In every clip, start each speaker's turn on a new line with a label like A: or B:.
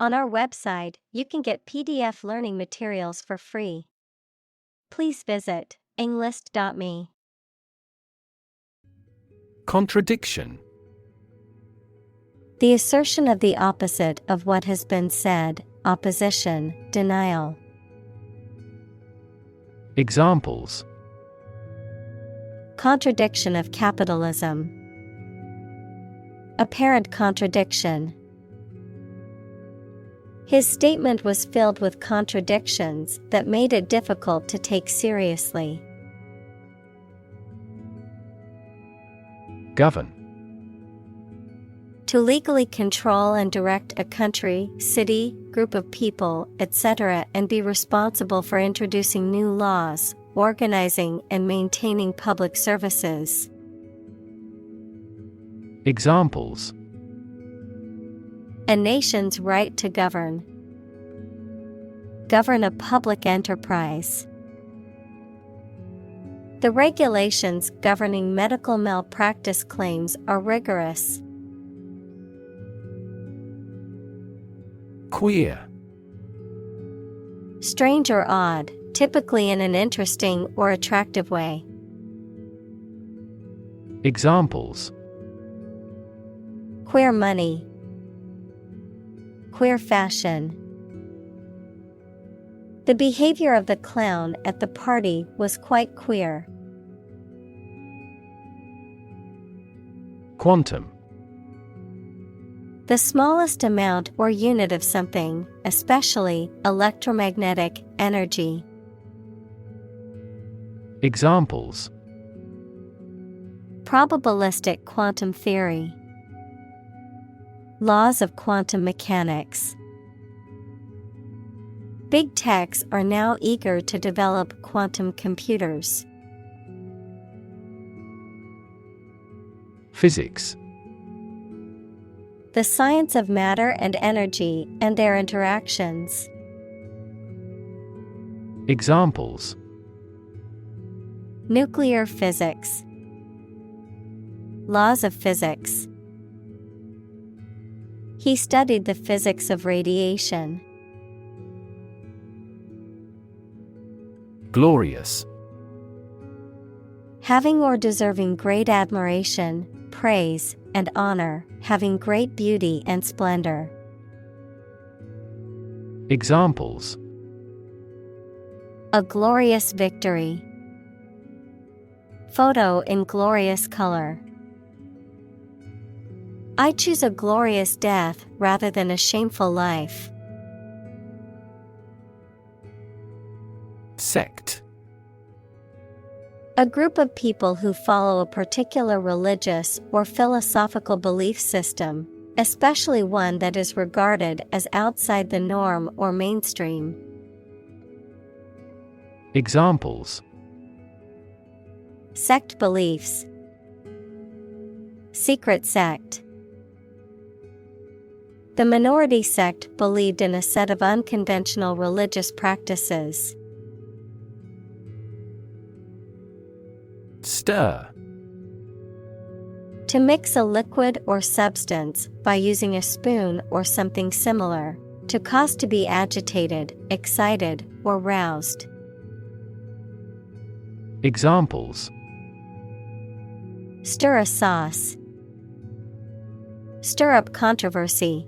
A: On our website, you can get PDF learning materials for free. Please visit englist.me.
B: Contradiction.
A: The assertion of the opposite of what has been said, opposition, denial.
B: Examples:
A: Contradiction of capitalism. Apparent contradiction. His statement was filled with contradictions that made it difficult to take seriously.
B: Govern.
A: To legally control and direct a country, city, group of people, etc., and be responsible for introducing new laws, organizing and maintaining public services.
B: Examples:
A: A nation's right to govern. Govern a public enterprise. The regulations governing medical malpractice claims are rigorous.
B: Queer.
A: Strange or odd, typically in an interesting or attractive way.
B: Examples:
A: Queer money. Queer fashion. The behavior of the clown at the party was quite queer.
B: Quantum.
A: The smallest amount or unit of something, especially electromagnetic energy.
B: Examples:
A: Probabilistic quantum theory. Laws of quantum mechanics. Big techs are now eager to develop quantum computers.
B: Physics.
A: The science of matter and energy and their interactions.
B: Examples:
A: Nuclear physics. Laws of physics. He studied the physics of radiation.
B: Glorious.
A: Having or deserving great admiration, praise, and honor, having great beauty and splendor.
B: Examples:
A: A glorious victory. Photo in glorious color. I choose a glorious death rather than a shameful life.
B: Sect.
A: A group of people who follow a particular religious or philosophical belief system, especially one that is regarded as outside the norm or mainstream.
B: Examples:
A: Sect beliefs. Secret sect. The minority sect believed in a set of unconventional religious practices.
B: Stir.
A: To mix a liquid or substance by using a spoon or something similar, to cause to be agitated, excited, or roused.
B: Examples:
A: Stir a sauce. Stir up controversy.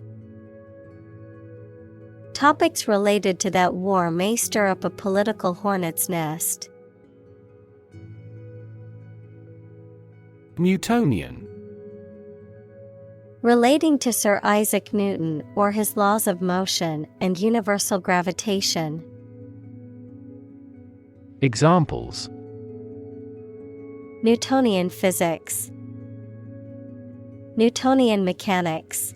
A: Topics related to that war may stir up a political hornet's nest.
B: Newtonian.
A: Relating to Sir Isaac Newton or his laws of motion and universal gravitation.
B: Examples:
A: Newtonian physics. Newtonian mechanics.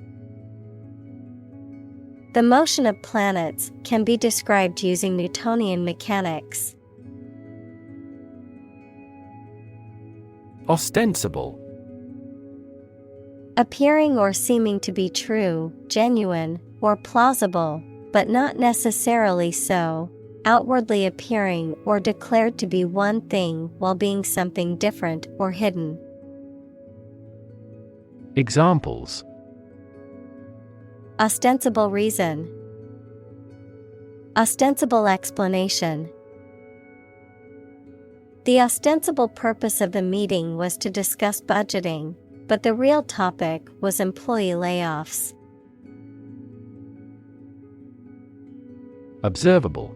A: The motion of planets can be described using Newtonian mechanics.
B: Ostensible.
A: Appearing or seeming to be true, genuine, or plausible, but not necessarily so, outwardly appearing or declared to be one thing while being something different or hidden.
B: Examples:
A: Ostensible reason. Ostensible explanation. The ostensible purpose of the meeting was to discuss budgeting, but the real topic was employee layoffs.
B: Observable.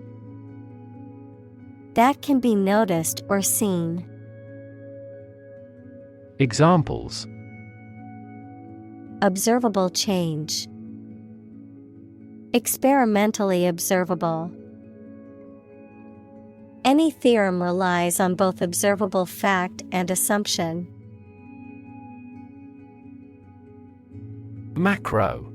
A: That can be noticed or seen.
B: Examples.
A: Observable change. Experimentally observable. Any theorem relies on both observable fact and assumption.
B: Macro.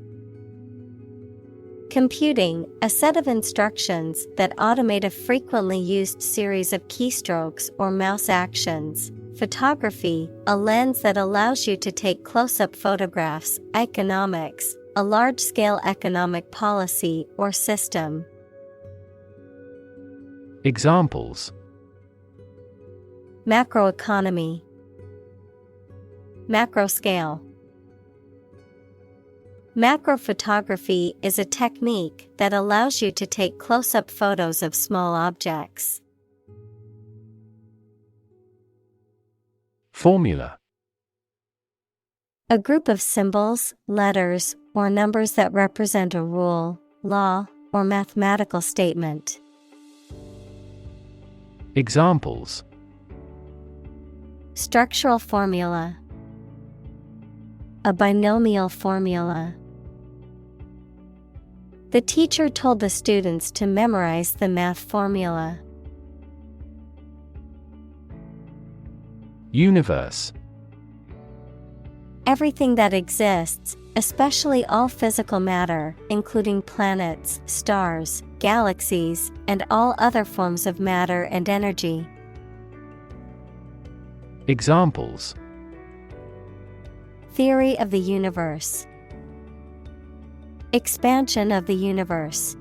A: Computing, a set of instructions that automate a frequently used series of keystrokes or mouse actions. Photography, a lens that allows you to take close-up photographs. Economics, a large-scale economic policy or system.
B: Examples.
A: Macroeconomy. Macro scale. Macrophotography is a technique that allows you to take close-up photos of small objects.
B: Formula.
A: A group of symbols, letters, or numbers that represent a rule, law, or mathematical statement.
B: Examples.
A: Structural formula. A binomial formula. The teacher told the students to memorize the math formula.
B: Universe.
A: Everything that exists, especially all physical matter, including planets, stars, galaxies, and all other forms of matter and energy.
B: Examples.
A: Theory of the universe. Expansion of the universe.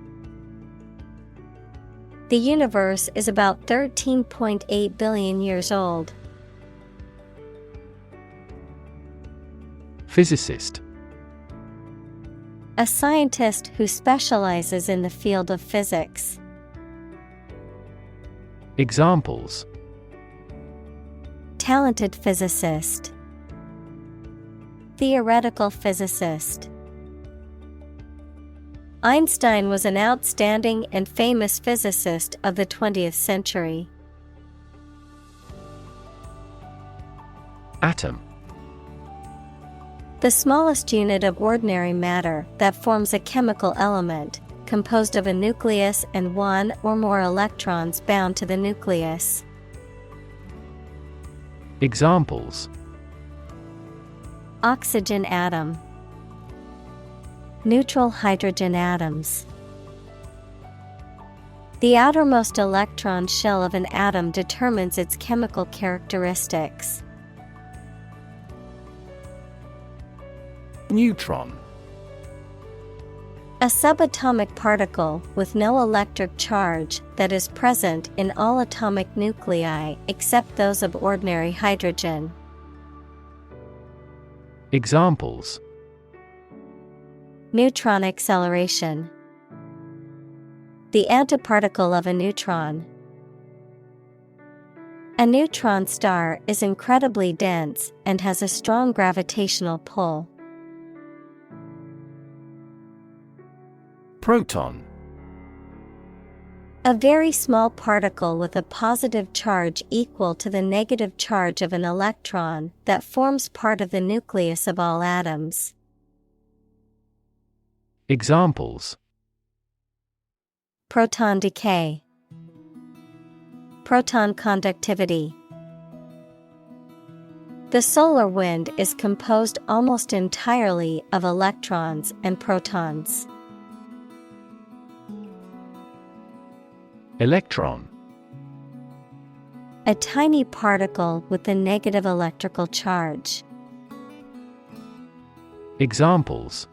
A: The universe is about 13.8 billion years old.
B: Physicist.
A: A scientist who specializes in the field of physics.
B: Examples.
A: Talented physicist. Theoretical physicist. Einstein was an outstanding and famous physicist of the 20th century.
B: Atom.
A: The smallest unit of ordinary matter that forms a chemical element, composed of a nucleus and one or more electrons bound to the nucleus.
B: Examples.
A: Oxygen atom. Neutral hydrogen atoms. The outermost electron shell of an atom determines its chemical characteristics.
B: Neutron.
A: A subatomic particle with no electric charge that is present in all atomic nuclei except those of ordinary hydrogen.
B: Examples.
A: Neutron acceleration. The antiparticle of a neutron. A neutron star is incredibly dense and has a strong gravitational pull.
B: Proton.
A: A very small particle with a positive charge equal to the negative charge of an electron that forms part of the nucleus of all atoms.
B: Examples.
A: Proton decay. Proton conductivity. The solar wind is composed almost entirely of electrons and protons.
B: Electron.
A: A tiny particle with a negative electrical charge.
B: Examples.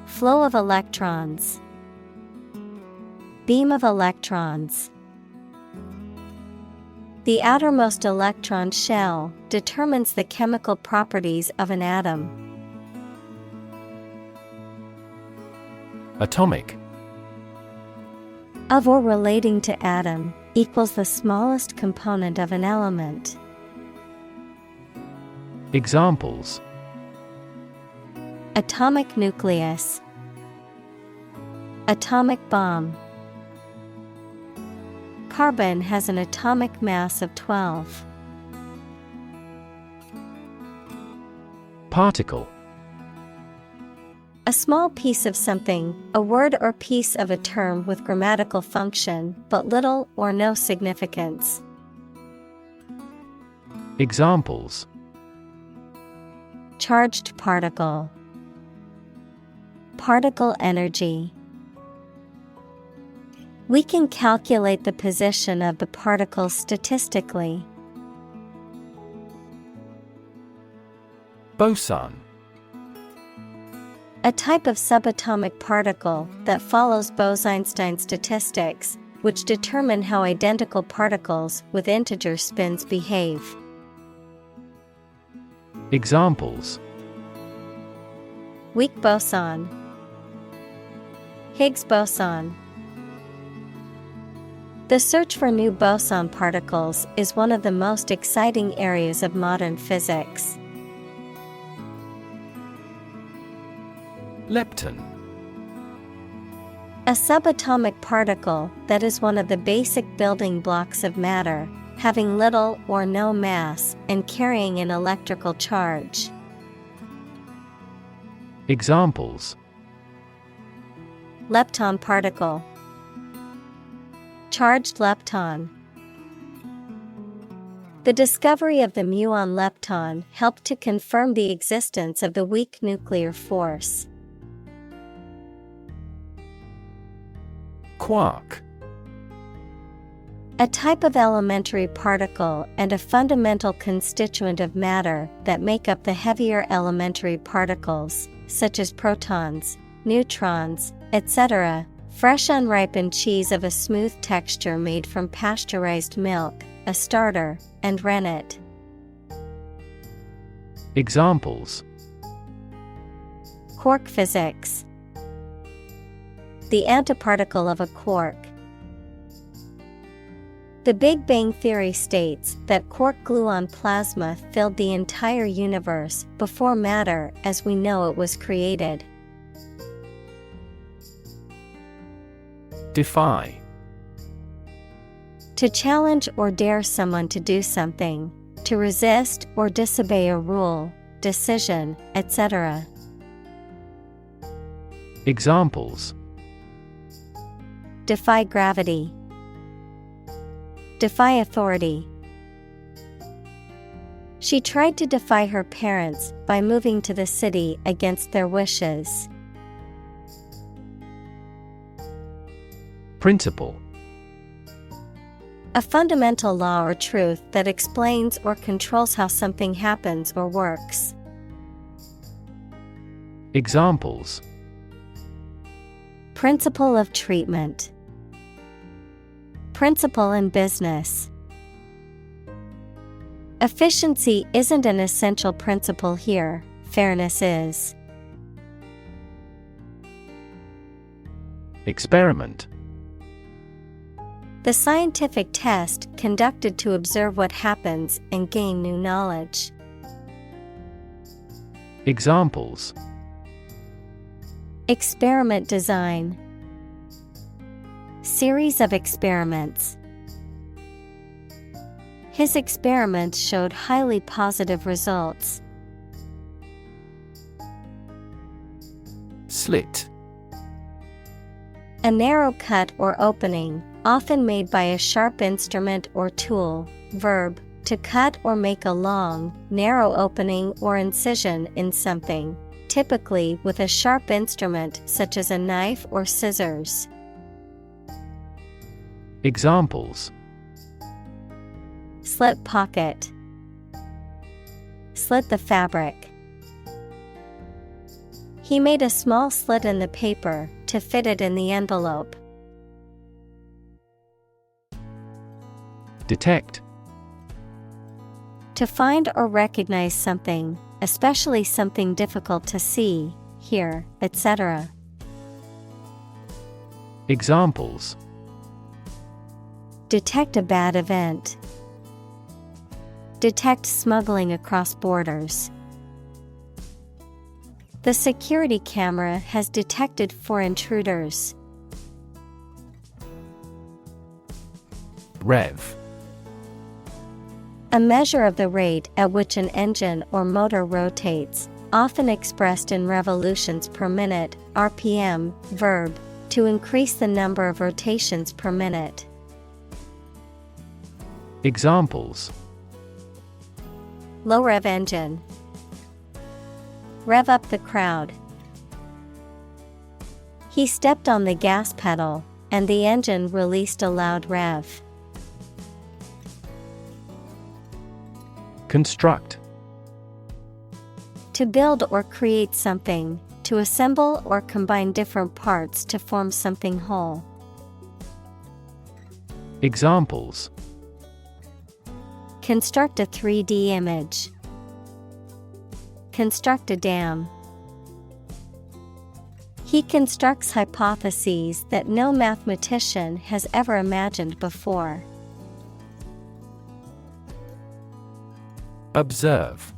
A: Flow of electrons. Beam of electrons. The outermost electron shell determines the chemical properties of an atom.
B: Atomic.
A: Of or relating to atom, equals the smallest component of an element.
B: Examples:
A: Atomic nucleus. Atomic bomb. Carbon has an atomic mass of 12.
B: Particle.
A: A small piece of something, a word or piece of a term with grammatical function, but little or no significance.
B: Examples:
A: Charged particle. Particle energy. We can calculate the position of the particles statistically.
B: Boson.
A: A type of subatomic particle that follows Bose-Einstein statistics, which determine how identical particles with integer spins behave.
B: Examples:
A: Weak boson. Higgs boson. The search for new boson particles is one of the most exciting areas of modern physics.
B: Lepton.
A: A subatomic particle that is one of the basic building blocks of matter, having little or no mass and carrying an electrical charge.
B: Examples:
A: Lepton particle. Charged lepton. The discovery of the muon lepton helped to confirm the existence of the weak nuclear force.
B: Quark.
A: A type of elementary particle and a fundamental constituent of matter that make up the heavier elementary particles, such as protons, neutrons, etc. Fresh unripened cheese of a smooth texture made from pasteurized milk, a starter, and rennet.
B: Examples:
A: Quark physics. The antiparticle of a quark. The Big Bang Theory states that quark gluon plasma filled the entire universe before matter as we know it was created.
B: Defy.
A: To challenge or dare someone to do something, to resist or disobey a rule, decision, etc.
B: Examples:
A: Defy gravity. Defy authority. She tried to defy her parents by moving to the city against their wishes.
B: Principle.
A: A fundamental law or truth that explains or controls how something happens or works.
B: Examples:
A: Principle of treatment. Principle in business. Efficiency isn't an essential principle here, fairness is.
B: Experiment.
A: The scientific test conducted to observe what happens and gain new knowledge.
B: Examples:
A: Experiment design. Series of experiments. His experiments showed highly positive results.
B: Slit.
A: A narrow cut or opening, often made by a sharp instrument or tool. Verb, to cut or make a long, narrow opening or incision in something, typically with a sharp instrument such as a knife or scissors.
B: Examples:
A: Slit pocket. Slit the fabric. He made a small slit in the paper to fit it in the envelope.
B: Detect.
A: To find or recognize something, especially something difficult to see, hear, etc.
B: Examples:
A: detect a bad event. Detect smuggling across borders. The security camera has detected 4 intruders.
B: Rev.
A: A measure of the rate at which an engine or motor rotates, often expressed in revolutions per minute, RPM, verb, to increase the number of rotations per minute.
B: Examples:
A: low rev engine. Rev up the crowd. He stepped on the gas pedal, and the engine released a loud rev.
B: Construct.
A: To build or create something, to assemble or combine different parts to form something whole.
B: Examples:
A: construct a 3D image. Construct a dam. He constructs hypotheses that no mathematician has ever imagined before.
B: Observe.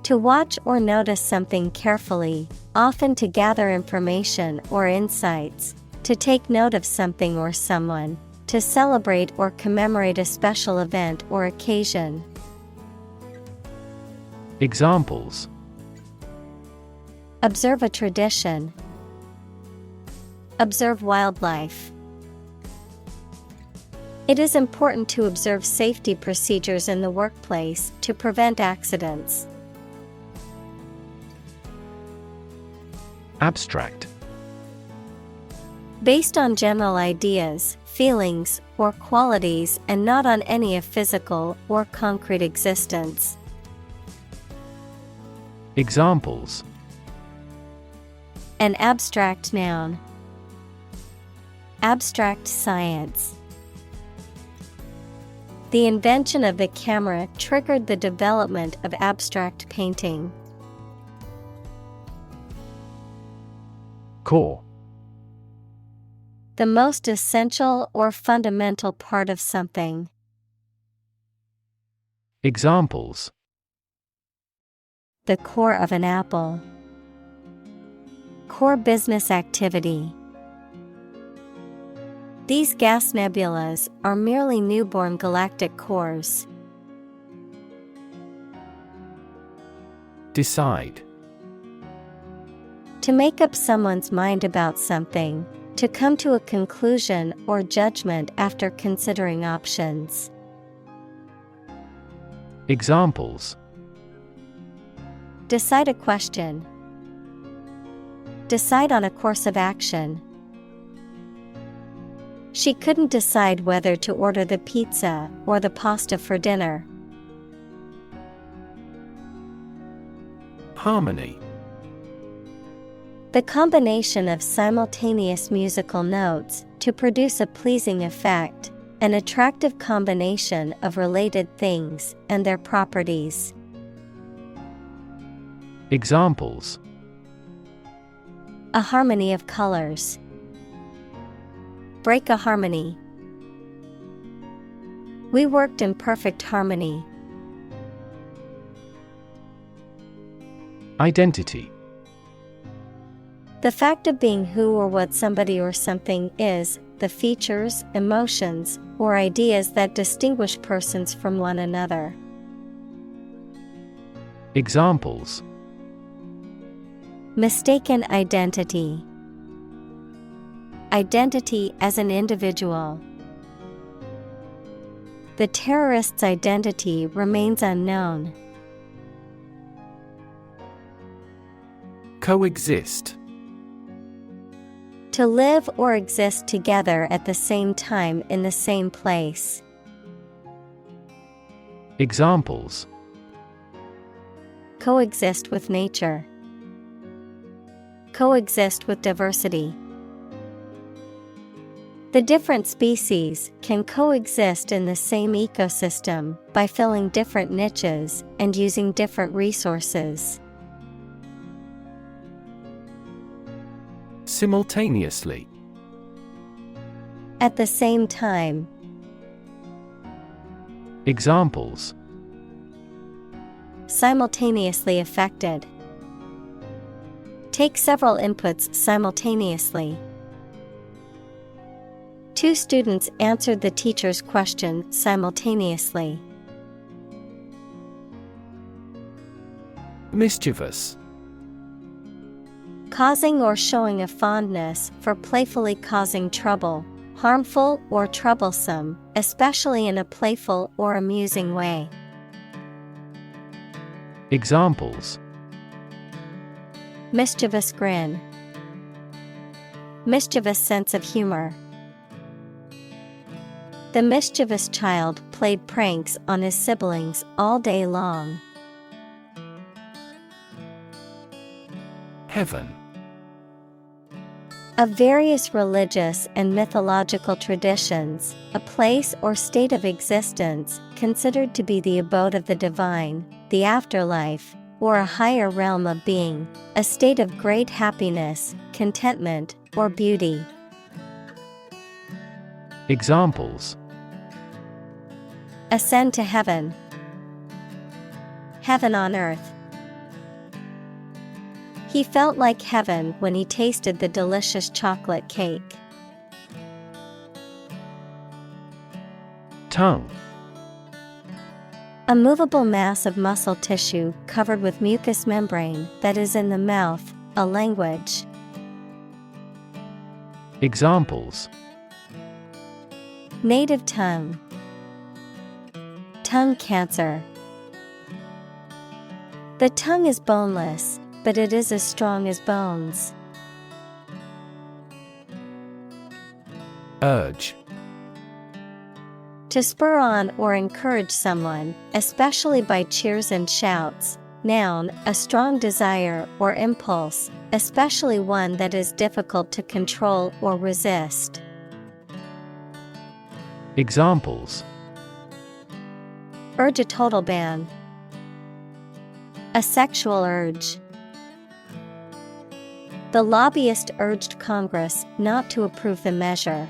A: To watch or notice something carefully, often to gather information or insights, to take note of something or someone, to celebrate or commemorate a special event or occasion.
B: Examples:
A: observe a tradition. Observe wildlife. It is important to observe safety procedures in the workplace to prevent accidents.
B: Abstract.
A: Based on general ideas, feelings, or qualities and not on any of physical or concrete existence.
B: Examples:
A: an abstract noun. Abstract science. The invention of the camera triggered the development of abstract painting.
B: Core.
A: The most essential or fundamental part of something.
B: Examples:
A: the core of an apple. Core business activity. These gas nebulas are merely newborn galactic cores.
B: Decide.
A: To make up someone's mind about something, to come to a conclusion or judgment after considering options.
B: Examples:
A: decide a question. Decide on a course of action. She couldn't decide whether to order the pizza or the pasta for dinner.
B: Harmony.
A: The combination of simultaneous musical notes to produce a pleasing effect, an attractive combination of related things and their properties.
B: Examples:
A: a harmony of colors. Break a harmony. We worked in perfect harmony.
B: Identity.
A: The fact of being who or what somebody or something is, the features, emotions, or ideas that distinguish persons from one another.
B: Examples:
A: mistaken identity. Identity as an individual. The terrorist's identity remains unknown.
B: Coexist.
A: To live or exist together at the same time in the same place.
B: Examples:
A: coexist with nature. Coexist with diversity. The different species can coexist in the same ecosystem by filling different niches and using different resources.
B: Simultaneously.
A: At the same time.
B: Examples:
A: Simultaneously affected. Take several inputs simultaneously. Two students answered the teacher's question simultaneously.
B: Mischievous.
A: Causing or showing a fondness for playfully causing trouble, harmful or troublesome, especially in a playful or amusing way.
B: Examples:
A: Mischievous grin. Mischievous sense of humor. The mischievous child played pranks on his siblings all day long.
B: Heaven.
A: Of various religious and mythological traditions, a place or state of existence considered to be the abode of the divine, the afterlife, or a higher realm of being, a state of great happiness, contentment, or beauty.
B: Examples:
A: Ascend to heaven. Heaven on earth. He felt like heaven when he tasted the delicious chocolate cake.
B: Tongue.
A: A movable mass of muscle tissue covered with mucous membrane that is in the mouth, a language.
B: Examples:
A: Native tongue. Tongue cancer. The tongue is boneless, but it is as strong as bones.
B: Urge.
A: To spur on or encourage someone, especially by cheers and shouts. Noun, a strong desire or impulse, especially one that is difficult to control or resist.
B: Examples:
A: Urge a total ban. A sexual urge. The lobbyist urged Congress not to approve the measure.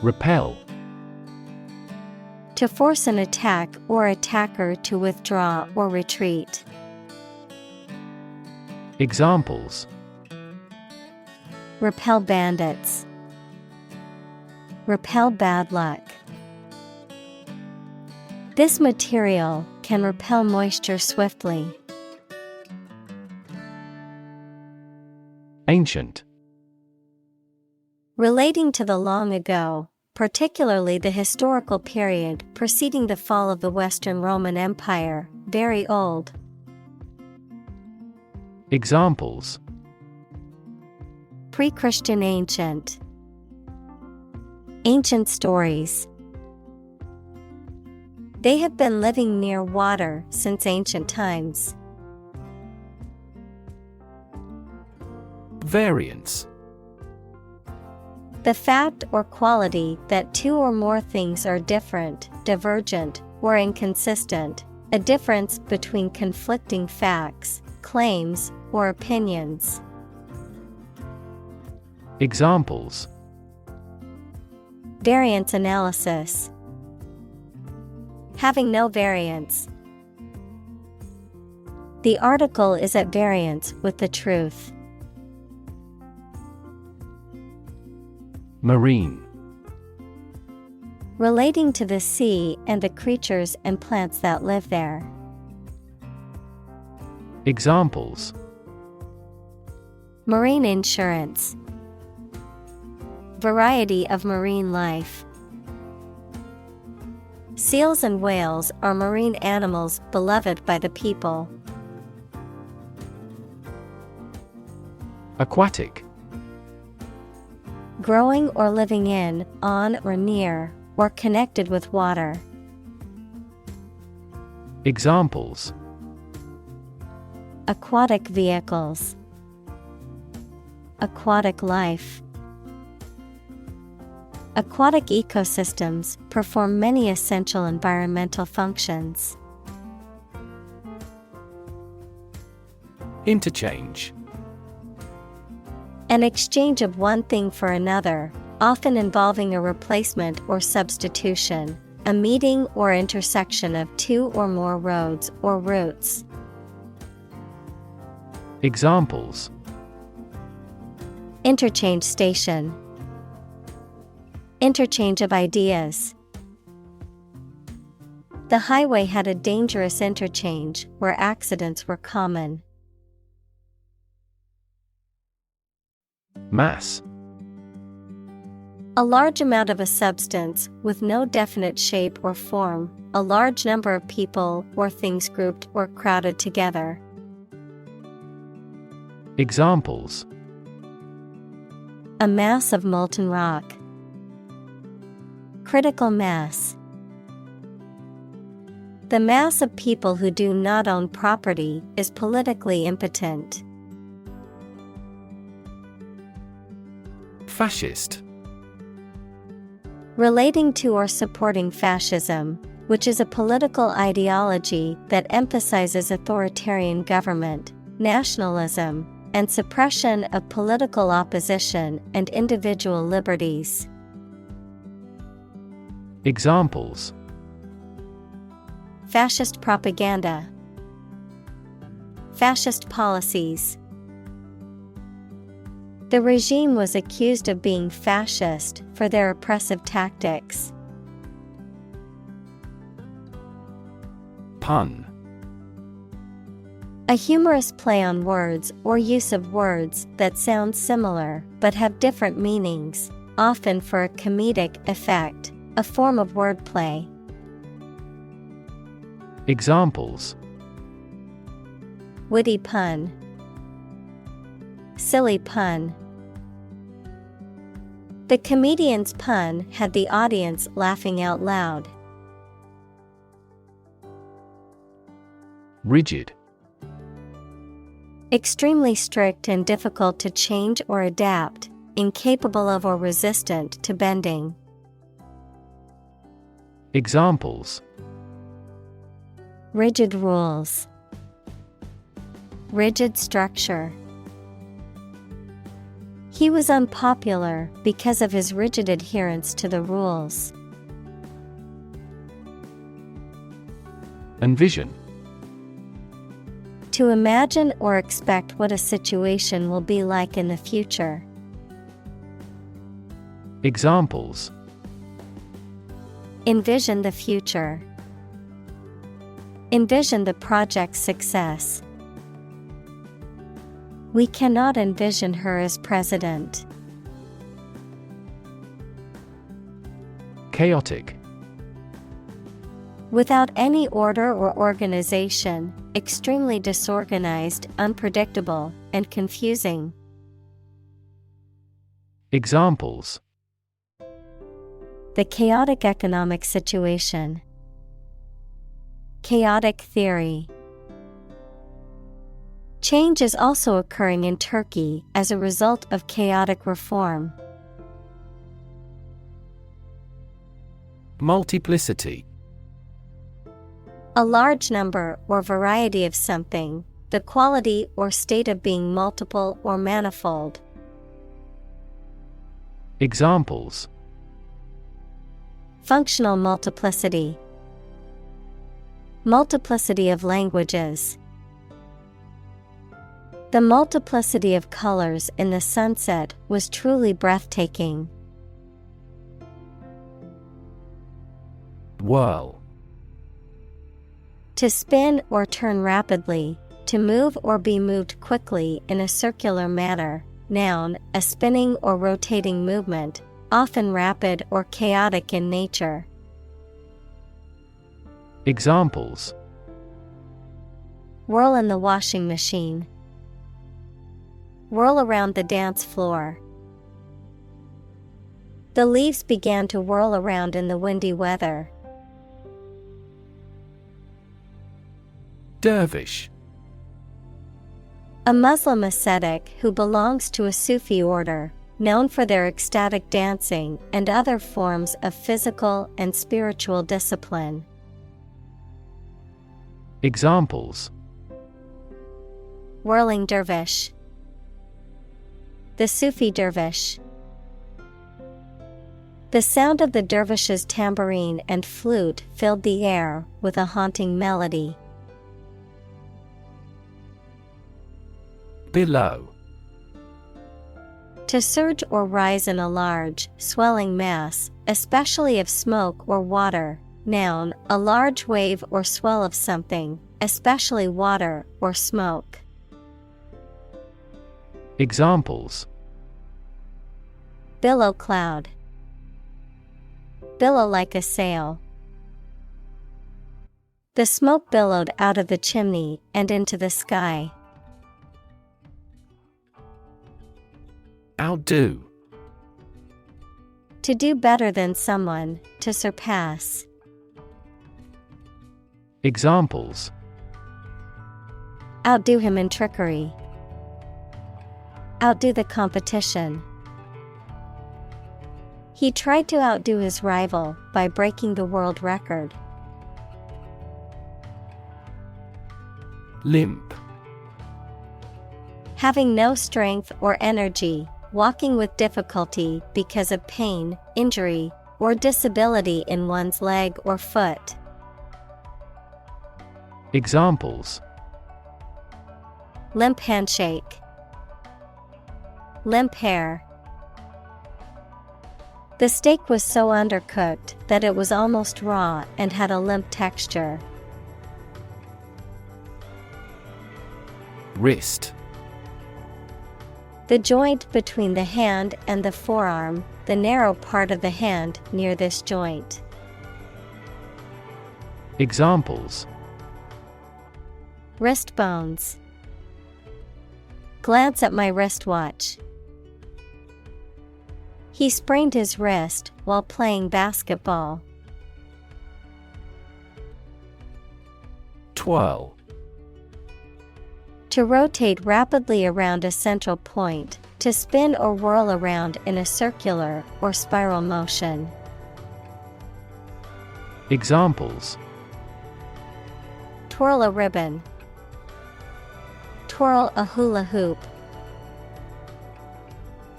B: Repel.
A: To force an attack or attacker to withdraw or retreat.
B: Examples:
A: Repel bandits. Repel bad luck. This material can repel moisture swiftly.
B: Ancient.
A: Relating to the long ago, particularly the historical period preceding the fall of the Western Roman Empire, very old.
B: Examples:
A: Pre-Christian ancient. Ancient stories. They have been living near water since ancient times.
B: Variance.
A: The fact or quality that two or more things are different, divergent, or inconsistent, a difference between conflicting facts, claims, or opinions.
B: Examples:
A: Variance analysis. Having no variance. The article is at variance with the truth.
B: Marine.
A: Relating to the sea and the creatures and plants that live there.
B: Examples:
A: Marine insurance. Variety of marine life. Seals and whales are marine animals beloved by the people.
B: Aquatic.
A: Growing or living in, on or near, or connected with water.
B: Examples:
A: Aquatic vehicles. Aquatic life. Aquatic ecosystems perform many essential environmental functions.
B: Interchange.
A: An exchange of one thing for another, often involving a replacement or substitution, a meeting or intersection of two or more roads or routes.
B: Examples:
A: Interchange station. Interchange of ideas. The highway had a dangerous interchange where accidents were common.
B: Mass.
A: A large amount of a substance with no definite shape or form, a large number of people or things grouped or crowded together.
B: Examples:
A: A mass of molten rock. Critical mass. The mass of people who do not own property is politically impotent.
B: Fascist.
A: Relating to or supporting fascism, which is a political ideology that emphasizes authoritarian government, nationalism, and suppression of political opposition and individual liberties.
B: Examples:
A: Fascist propaganda. Fascist policies. The regime was accused of being fascist for their oppressive tactics.
B: Pun.
A: A humorous play on words or use of words that sound similar but have different meanings, often for a comedic effect, a form of wordplay.
B: Examples:
A: Witty pun. Silly pun. The comedian's pun had the audience laughing out loud.
B: Rigid.
A: Extremely strict and difficult to change or adapt, incapable of or resistant to bending.
B: Examples:
A: Rigid rules. Rigid structure. He was unpopular because of his rigid adherence to the rules.
B: Envision.
A: To imagine or expect what a situation will be like in the future.
B: Examples:
A: Envision the future. Envision the project's success. We cannot envision her as president.
B: Chaotic.
A: Without any order or organization, extremely disorganized, unpredictable, and confusing.
B: Examples:
A: The chaotic economic situation. Chaotic theory. Change is also occurring in Turkey as a result of chaotic reform.
B: Multiplicity.
A: A large number or variety of something, the quality or state of being multiple or manifold.
B: Examples:
A: Functional multiplicity. Multiplicity of languages. The multiplicity of colors in the sunset was truly breathtaking.
B: Whirl.
A: To spin or turn rapidly, to move or be moved quickly in a circular manner. Noun, a spinning or rotating movement, often rapid or chaotic in nature.
B: Examples:
A: Whirl in the washing machine. Whirl around the dance floor. The leaves began to whirl around in the windy weather.
B: Dervish.
A: A Muslim ascetic who belongs to a Sufi order, known for their ecstatic dancing and other forms of physical and spiritual discipline. Whirling dervish. The Sufi dervish. The sound of the dervish's tambourine and flute filled the air with a haunting melody.
B: Below.
A: To surge or rise in a large, swelling mass, especially of smoke or water. Noun, a large wave or swell of something, especially water or smoke.
B: Examples:
A: Billow cloud. Billow like a sail. The smoke billowed out of the chimney and into the sky.
B: Outdo.
A: To do better than someone, to surpass.
B: Examples:
A: Outdo him in trickery. Outdo the competition. He tried to outdo his rival by breaking the world record.
B: Limp.
A: Having no strength or energy, walking with difficulty because of pain, injury, or disability in one's leg or foot.
B: Examples:
A: Limp handshake. Limp hair. The steak was so undercooked that it was almost raw and had a limp texture.
B: Wrist.
A: The joint between the hand and the forearm, the narrow part of the hand near this joint.
B: Examples:
A: Wrist bones. Glance at my wristwatch. He sprained his wrist while playing basketball.
B: Twirl.
A: To rotate rapidly around a central point, to spin or whirl around in a circular or spiral motion.
B: Examples:
A: Twirl a ribbon. Twirl a hula hoop.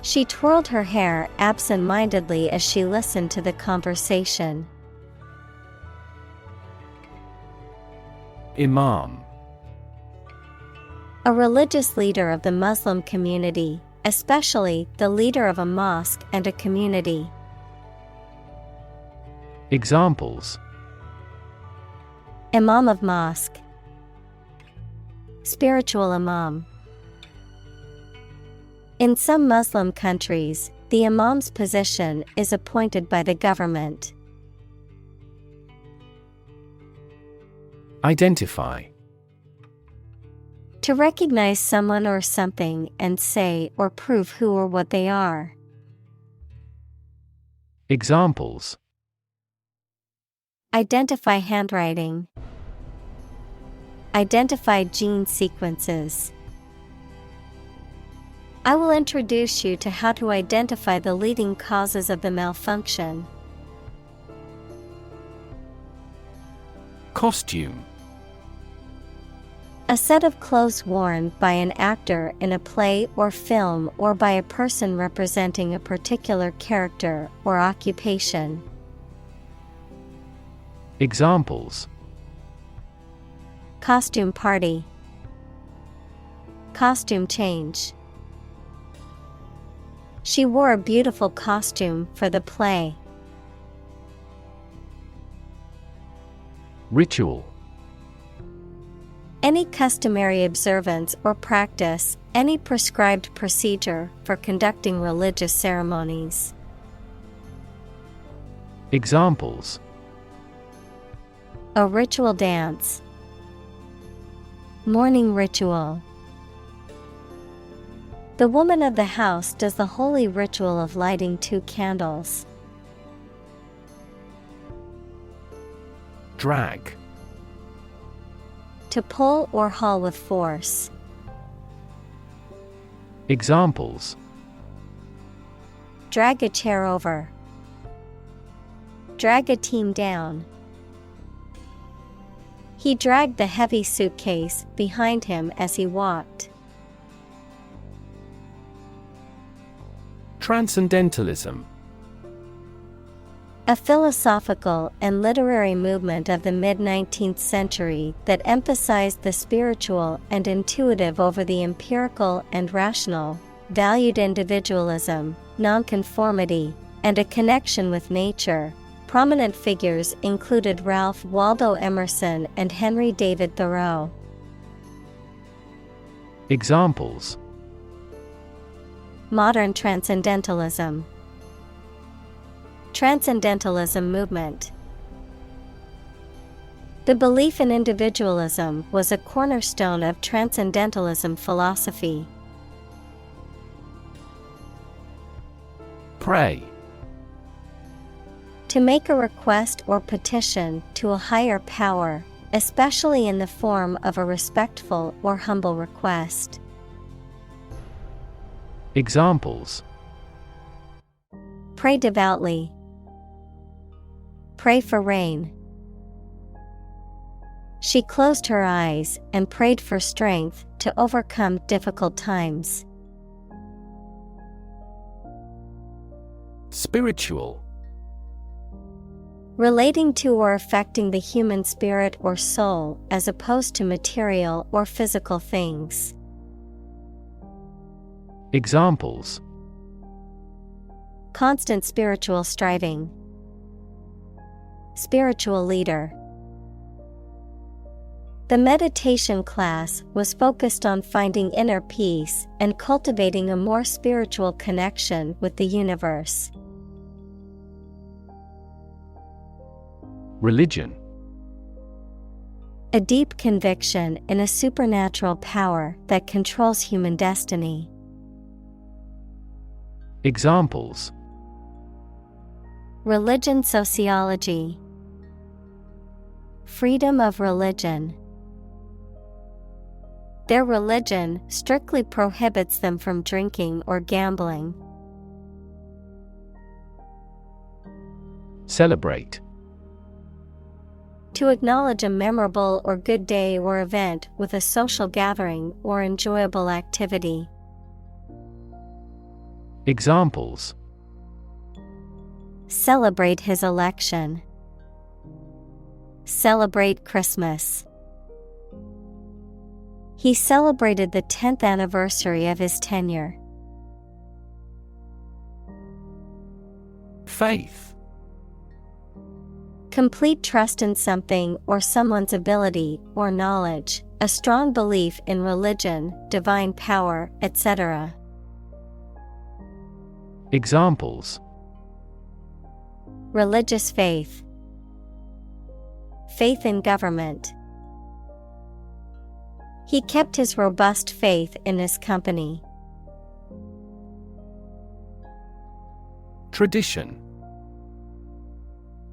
A: She twirled her hair absent-mindedly as she listened to the conversation.
B: Imam.
A: A religious leader of the Muslim community, especially the leader of a mosque and a community.
B: Examples:
A: Imam of mosque. Spiritual imam. In some Muslim countries, the imam's position is appointed by the government.
B: Identify.
A: To recognize someone or something and say or prove who or what they are.
B: Examples:
A: Identify handwriting. Identify gene sequences. I will introduce you to how to identify the leading causes of the malfunction.
B: Costume.
A: A set of clothes worn by an actor in a play or film or by a person representing a particular character or occupation.
B: Examples:
A: Costume party. Costume change. She wore a beautiful costume for the play.
B: Ritual.
A: Any customary observance or practice, any prescribed procedure for conducting religious ceremonies.
B: Examples:
A: A ritual dance. Morning ritual. The woman of the house does the holy ritual of lighting 2 candles.
B: Drag.
A: To pull or haul with force.
B: Examples:
A: Drag a chair over. Drag a team down. He dragged the heavy suitcase behind him as he walked.
B: Transcendentalism.
A: A philosophical and literary movement of the mid-19th century that emphasized the spiritual and intuitive over the empirical and rational, valued individualism, nonconformity, and a connection with nature. Prominent figures included Ralph Waldo Emerson and Henry David Thoreau.
B: Examples:
A: Modern transcendentalism. Transcendentalism movement. The belief in individualism was a cornerstone of transcendentalism philosophy.
B: Pray.
A: To make a request or petition to a higher power, especially in the form of a respectful or humble request.
B: Examples:
A: Pray devoutly. Pray for rain. She closed her eyes and prayed for strength to overcome difficult times.
B: Spiritual.
A: Relating to or affecting the human spirit or soul as opposed to material or physical things.
B: Examples:
A: Constant spiritual striving. Spiritual leader. The meditation class was focused on finding inner peace and cultivating a more spiritual connection with the universe.
B: Religion.
A: A deep conviction in a supernatural power that controls human destiny.
B: Examples:
A: Religion sociology. Freedom of religion. Their religion strictly prohibits them from drinking or gambling.
B: Celebrate.
A: To acknowledge a memorable or good day or event with a social gathering or enjoyable activity.
B: Examples:
A: Celebrate his election. Celebrate Christmas. He celebrated the 10th anniversary of his tenure.
B: Faith.
A: Complete trust in something or someone's ability or knowledge, a strong belief in religion, divine power, etc.
B: Examples:
A: Religious faith. Faith in government. He kept his robust faith in his company.
B: Tradition.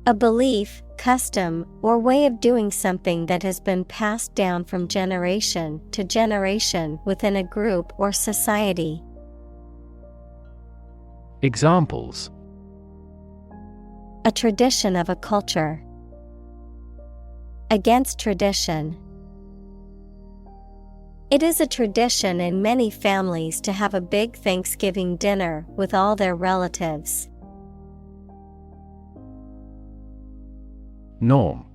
A: A belief, custom, or way of doing something that has been passed down from generation to generation within a group or society.
B: Examples:
A: A tradition of a culture. Against tradition. It is a tradition in many families to have a big Thanksgiving dinner with all their relatives.
B: Norm.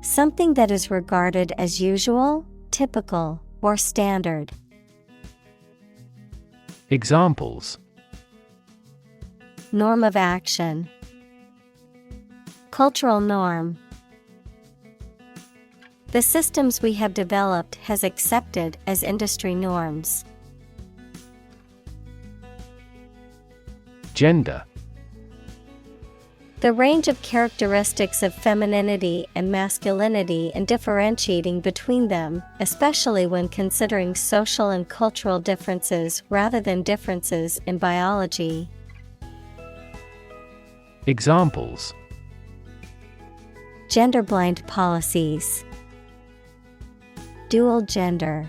A: Something that is regarded as usual, typical, or standard.
B: Examples:
A: Norm of action. Cultural norm. The systems we have developed has accepted as industry norms.
B: Gender.
A: The range of characteristics of femininity and masculinity and differentiating between them, especially when considering social and cultural differences rather than differences in biology.
B: Examples:
A: Gender-blind policies. Dual gender.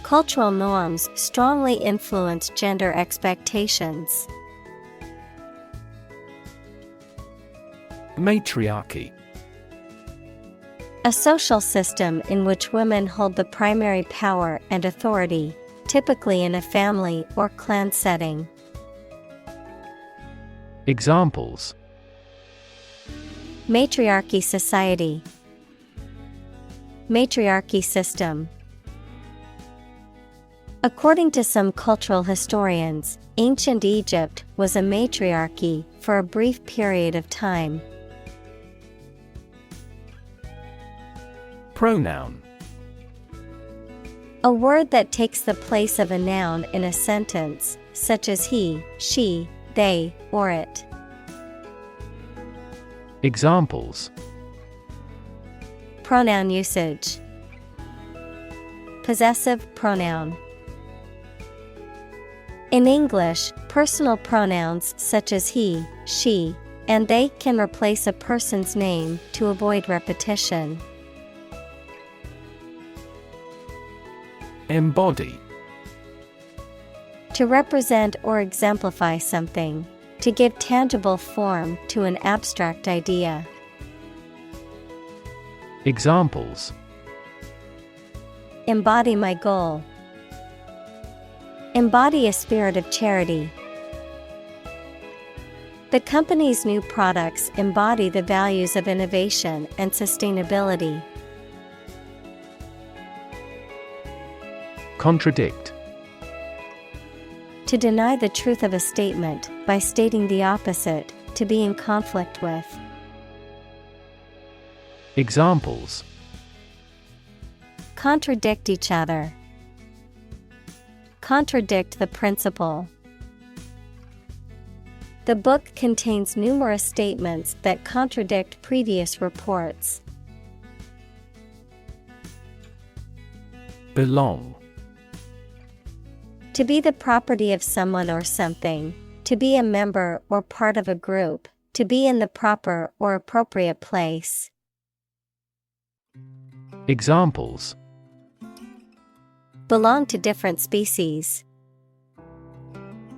A: Cultural norms strongly influence gender expectations.
B: Matriarchy.
A: A social system in which women hold the primary power and authority. typically in a family or clan setting.
B: Examples:
A: Matriarchy society. Matriarchy system. According to some cultural historians, ancient Egypt was a matriarchy for a brief period of time.
B: Pronoun.
A: A word that takes the place of a noun in a sentence, such as he, she, they, or it.
B: Examples:
A: Pronoun usage. Possessive pronoun. In English, personal pronouns such as he, she, and they can replace a person's name to avoid repetition.
B: Embody.
A: To represent or exemplify something. To give tangible form to an abstract idea.
B: Examples:
A: Embody my goal. Embody a spirit of charity. The company's new products embody the values of innovation and sustainability.
B: Contradict.
A: To deny the truth of a statement by stating the opposite, to be in conflict with.
B: Examples:
A: Contradict each other. Contradict the principle. The book contains numerous statements that contradict previous reports.
B: Belong.
A: To be the property of someone or something, to be a member or part of a group, to be in the proper or appropriate place.
B: Examples:
A: Belong to different species.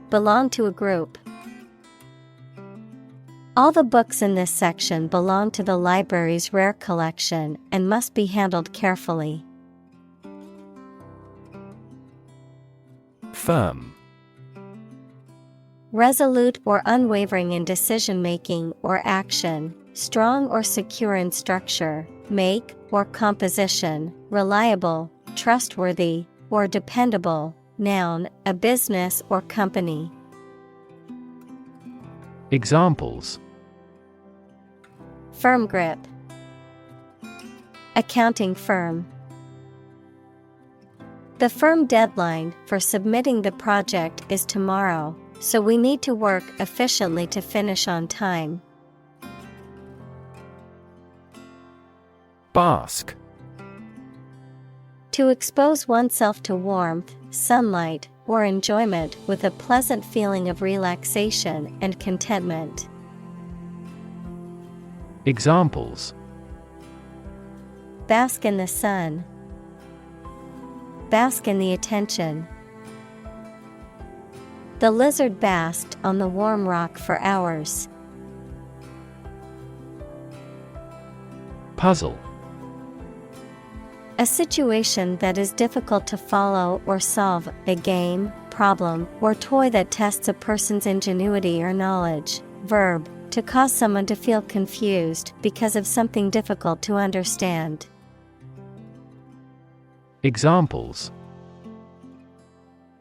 A: Belong to a group. All the books in this section belong to the library's rare collection and must be handled carefully.
B: Firm.
A: Resolute or unwavering in decision-making or action, strong or secure in structure, make or composition, reliable, trustworthy, or dependable. Noun, a business or company.
B: Examples:
A: Firm grip. Accounting firm. The firm deadline for submitting the project is tomorrow, so we need to work efficiently to finish on time.
B: Bask.
A: To expose oneself to warmth, sunlight, or enjoyment with a pleasant feeling of relaxation and contentment.
B: Examples:
A: Bask in the sun. Bask in the attention. The lizard basked on the warm rock for hours.
B: Puzzle.
A: A situation that is difficult to follow or solve, a game, problem, or toy that tests a person's ingenuity or knowledge. Verb, to cause someone to feel confused because of something difficult to understand.
B: Examples: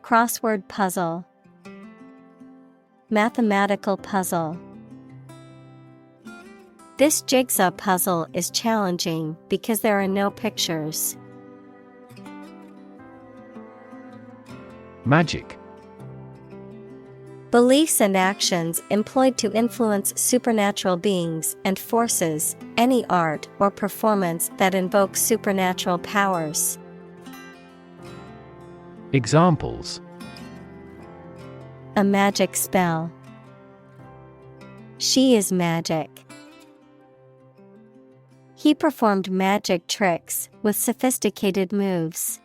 A: Crossword puzzle. Mathematical puzzle. This jigsaw puzzle is challenging because there are no pictures.
B: Magic.
A: Beliefs and actions employed to influence supernatural beings and forces, any art or performance that invokes supernatural powers.
B: Examples:
A: A magic spell. She is magic. He performed magic tricks with sophisticated moves.